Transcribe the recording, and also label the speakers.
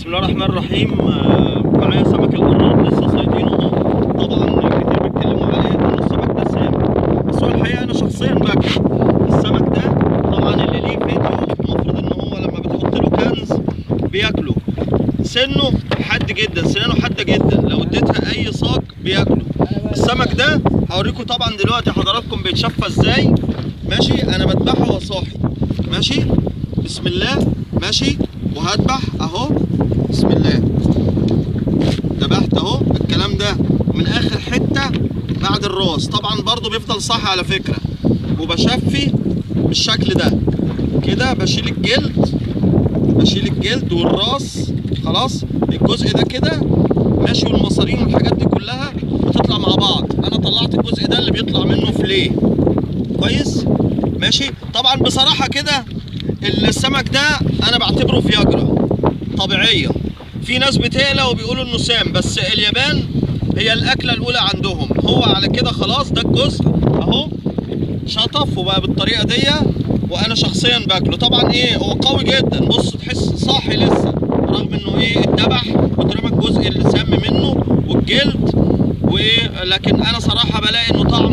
Speaker 1: بسم الله الرحمن الرحيم. معايا سمك القراد لسه صيادينه اهو. طبعا كتير بيتكلموا عليه ان السمك ده سام، بس هو الحقيقه انا شخصيا باكله السمك ده. طبعا اللي ليه فيديو المفروض ان هو لما بتحط له كنز بياكله. سنه حاد جدا، سنانه حاده جدا، لو اديتها اي صاج بياكله. السمك ده هوريكم طبعا دلوقتي حضراتكم بيتشفى ازاي. ماشي، انا بذبحه وهو صاحي. ماشي، بسم الله. ماشي، وهذبح اهو، بسم الله. ذبحت اهو الكلام ده من اخر حته بعد الراس. طبعا برضو بيفضل صاحي على فكره. وبشفي بالشكل ده كده، بشيل الجلد والراس. خلاص الجزء ده كده ماشي، والمصارين والحاجات دي كلها بتطلع مع بعض. انا طلعت الجزء ده اللي بيطلع منه فيليه كويس. ماشي، طبعا بصراحه كده السمك ده انا بعتبره فياجرا طبيعيه. في ناس بتقلق وبيقولوا انه سام، بس اليابان هي الاكله الاولى عندهم. هو على كده خلاص ده الجزء اهو شطف وبقى بالطريقه دي، وانا شخصيا باكله. طبعا ايه، هو قوي جدا، بص تحس صاحي لسه رغم انه ايه اتذبح واترمى الجزء اللي سام منه والجلد وايه. لكن انا صراحه بلاقي انه طعمه